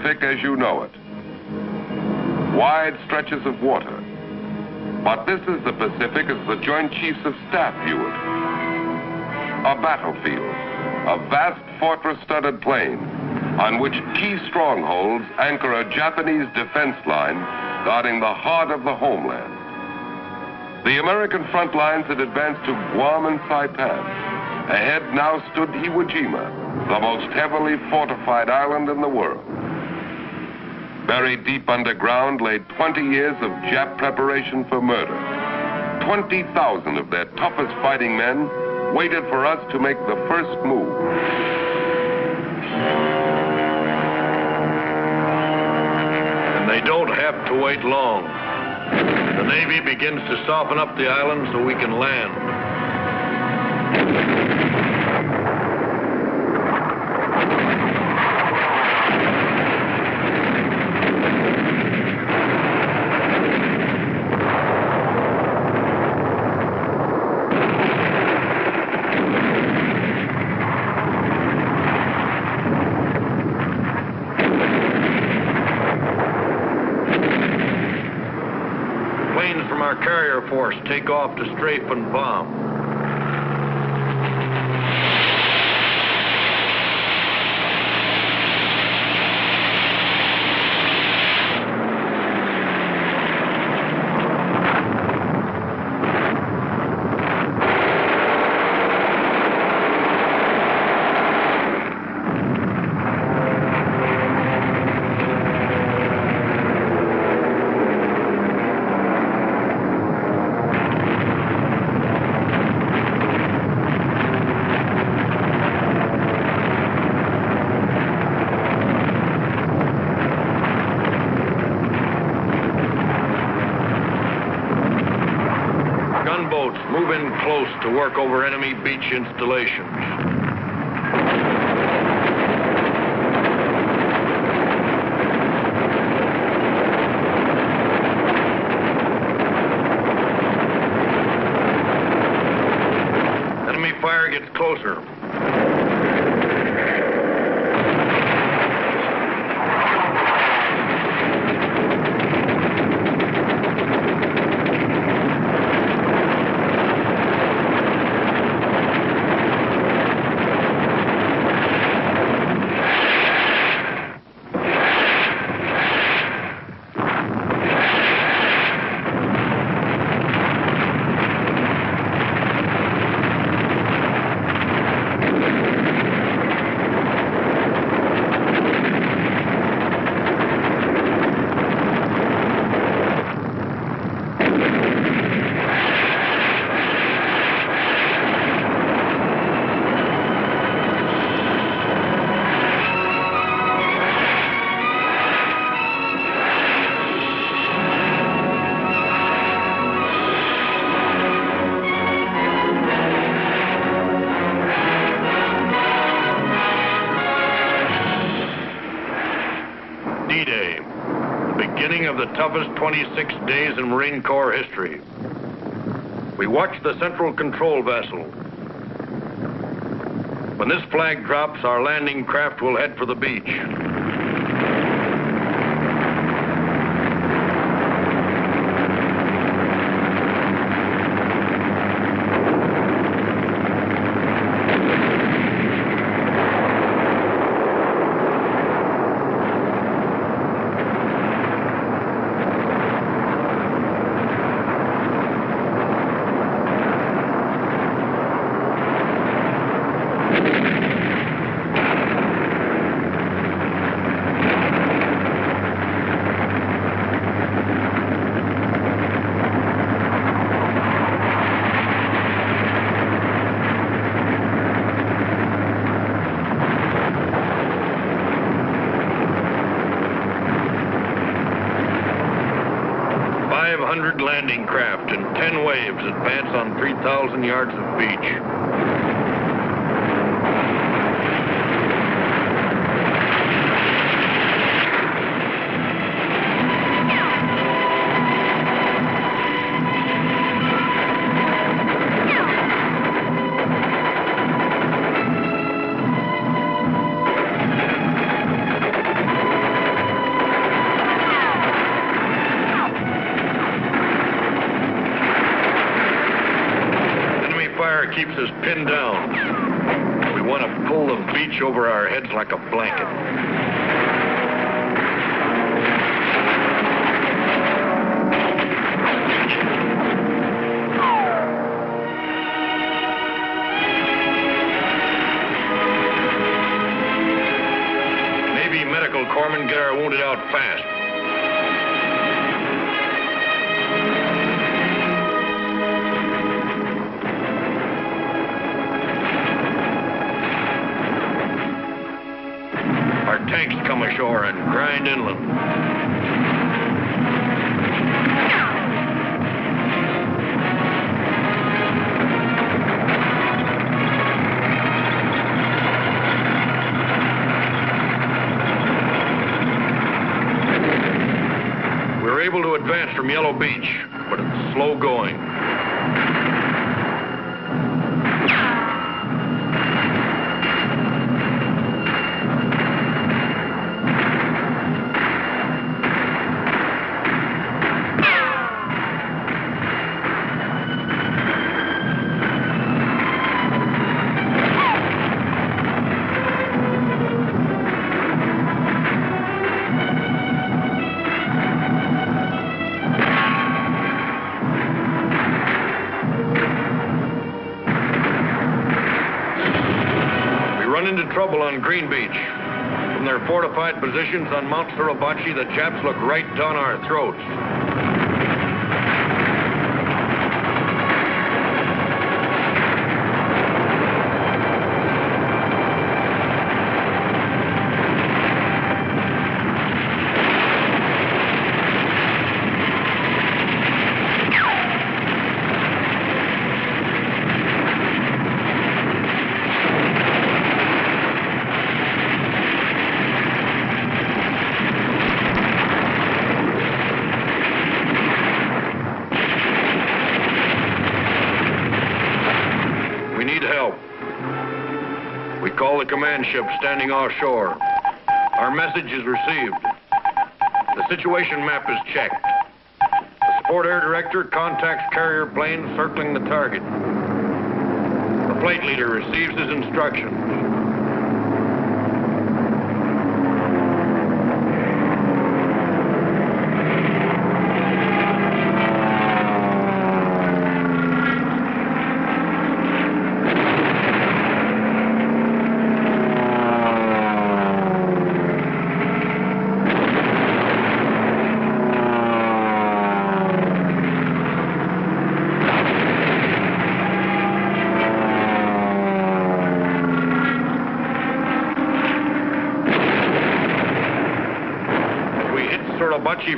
Pacific as you know it. Wide stretches of water. But this is the Pacific as the Joint Chiefs of Staff view it. A battlefield, a vast fortress-studded plain on which key strongholds anchor a Japanese defense line guarding the heart of the homeland. The American front lines had advanced to Guam and Saipan. Ahead now stood Iwo Jima, the most heavily fortified island in the world. Buried deep underground lay 20 years of Jap preparation for murder. 20,000 of their toughest fighting men waited for us to make the first move. And they don't have to wait long. The Navy begins to soften up the island so we can land. Our carrier force take off to strafe and bomb. Gunboats move in close to work over enemy beach installations. Enemy fire gets closer. D-Day, the beginning of the toughest 26 days in Marine Corps history. We watch the central control vessel. When this flag drops, our landing craft will head for the beach. Landing craft in 10 waves advance on 3,000 yards of beach. keeps us pinned down. We want to pull the beach over our heads like a blanket. Maybe medical corpsmen get our wounded out fast. Tanks come ashore and grind inland. We were able to advance from Yellow Beach, but it's slow going. Trouble on Green Beach. From their fortified positions on Mount Suribachi, the Japs look right down our throats. Call the command ship standing offshore. Our message is received. The situation map is checked. The support air director contacts carrier planes circling the target. The flight leader receives his instructions.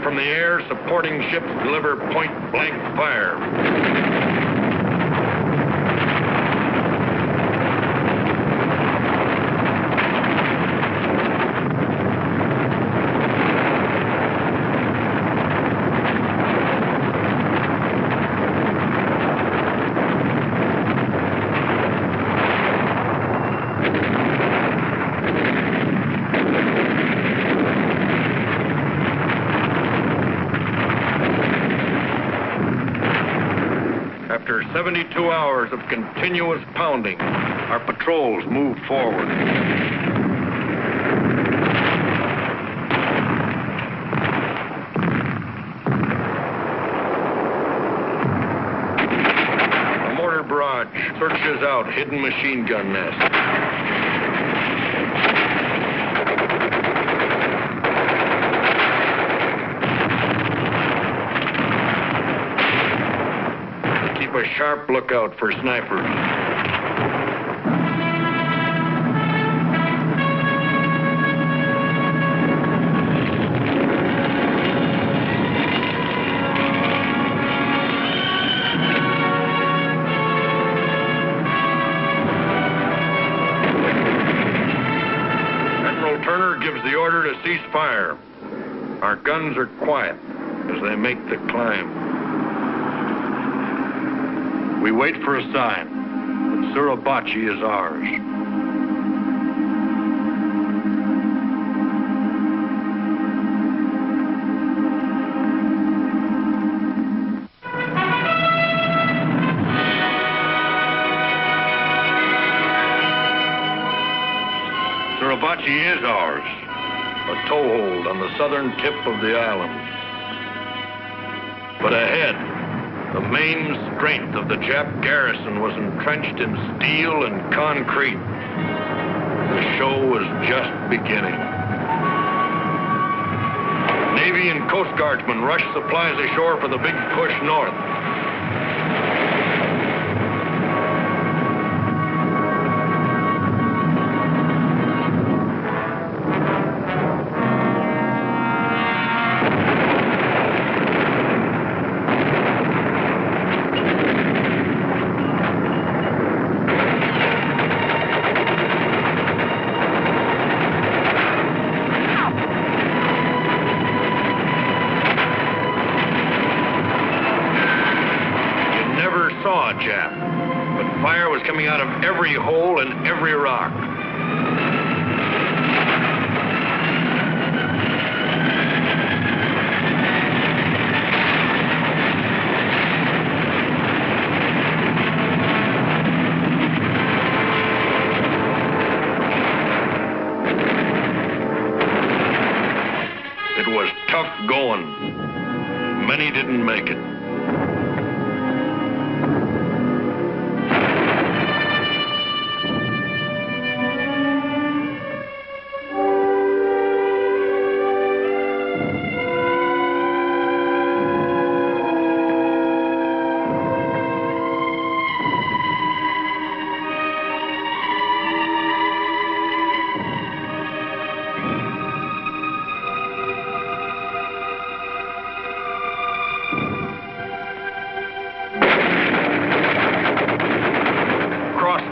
From the air, supporting ships deliver point-blank fire. After 72 hours of continuous pounding, our patrols moved forward. A mortar barrage searches out hidden machine gun nests. A sharp lookout for snipers. Admiral Turner gives the order to cease fire. Our guns are quiet as they make the climb. We wait for a sign that Suribachi is ours. Hibachi is ours, a toehold on the southern tip of the island. But ahead, the main strength of the Jap garrison was entrenched in steel and concrete. The show was just beginning. Navy and Coast Guardsmen rushed supplies ashore for the big push north. Jap, but fire was coming out of every hole and every rock. It was tough going. Many didn't make it.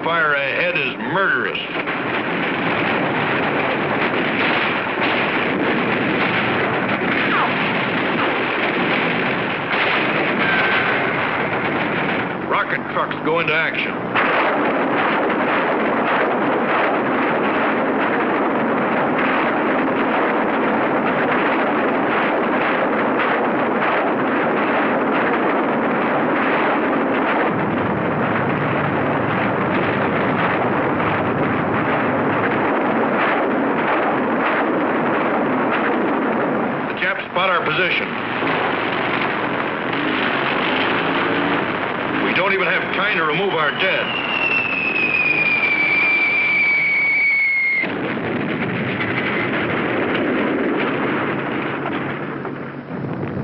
Fire ahead is murderous. Rocket trucks go into action. Spot our position. We don't even have time to remove our dead.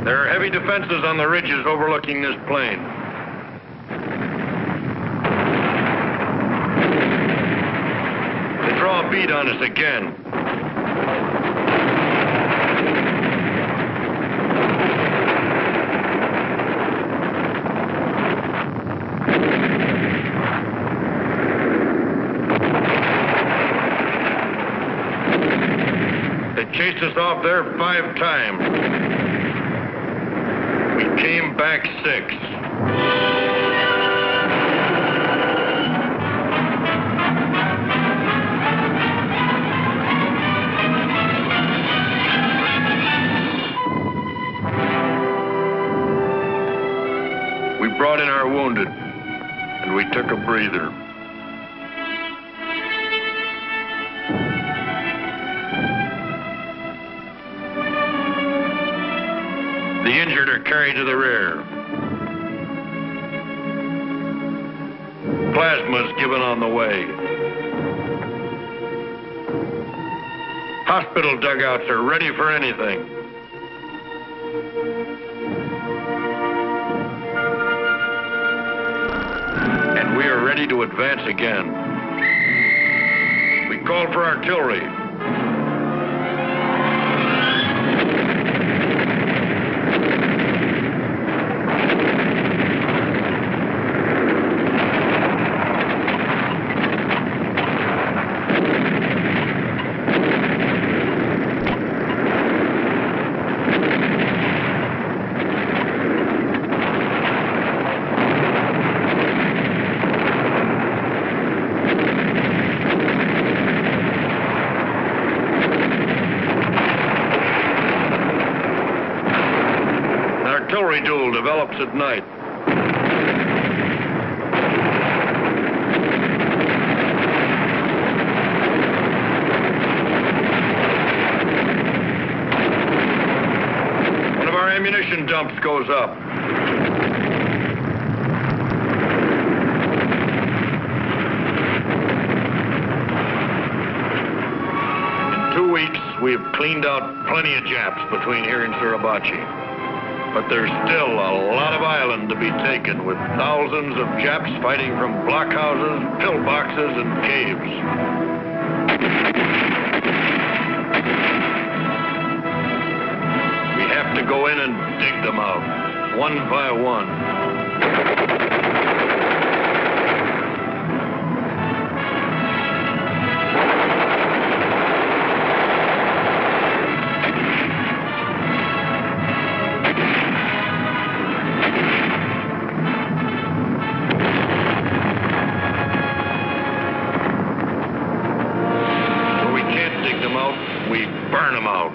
There are heavy defenses on the ridges overlooking this plain. They draw a bead on us again. Chased us off there 5 times. We came back 6. We brought in our wounded, and we took a breather. The injured are carried to the rear. Plasma's given on the way. Hospital dugouts are ready for anything. And we are ready to advance again. We called for artillery. Artillery duel develops at night. dumps goes up. In 2 weeks, we've cleaned out plenty of Japs between here and Suribachi. But there's still a lot of island to be taken, with thousands of Japs fighting from blockhouses, pillboxes, and caves. We have to go in and dig them out, one by one. Burn them out.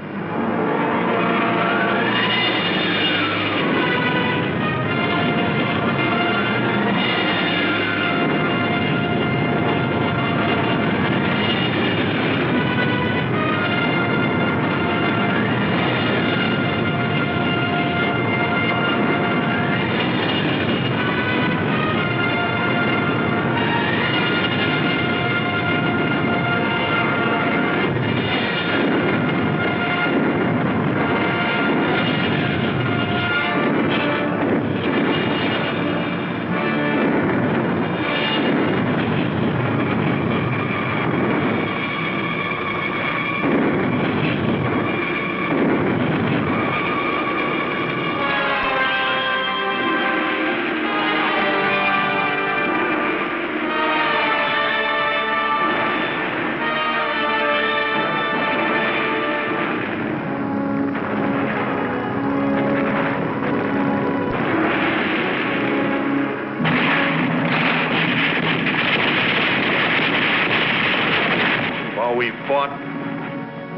We fought,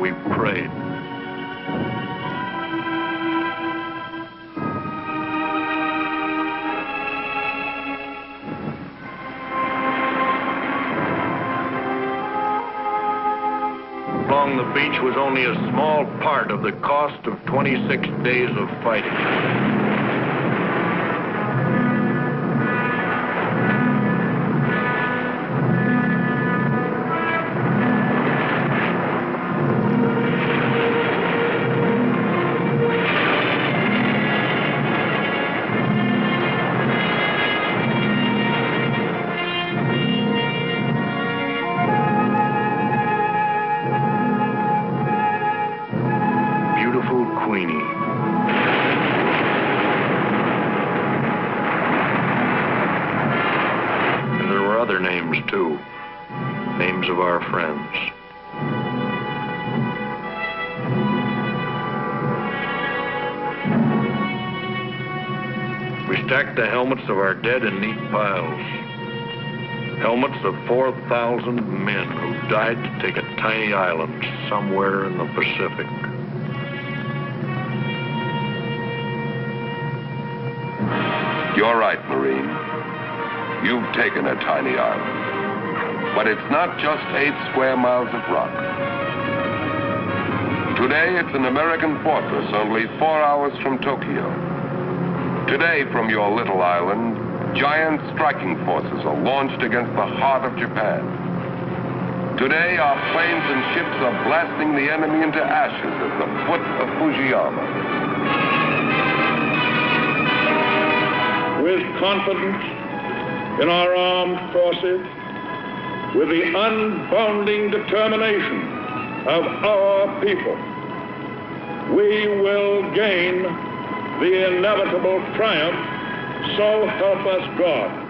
we prayed. Along the beach was only a small part of the cost of 26 days of fighting. Queenie. And there were other names, too. Names of our friends. We stacked the helmets of our dead in neat piles. Helmets of 4,000 men who died to take a tiny island somewhere in the Pacific. You're right, Marine. You've taken a tiny island. But it's not just 8 square miles of rock. Today, it's an American fortress only 4 hours from Tokyo. Today, from your little island, giant striking forces are launched against the heart of Japan. Today, our planes and ships are blasting the enemy into ashes at the foot of Fujiyama. With confidence in our armed forces, with the unbounding determination of our people, we will gain the inevitable triumph, so help us God.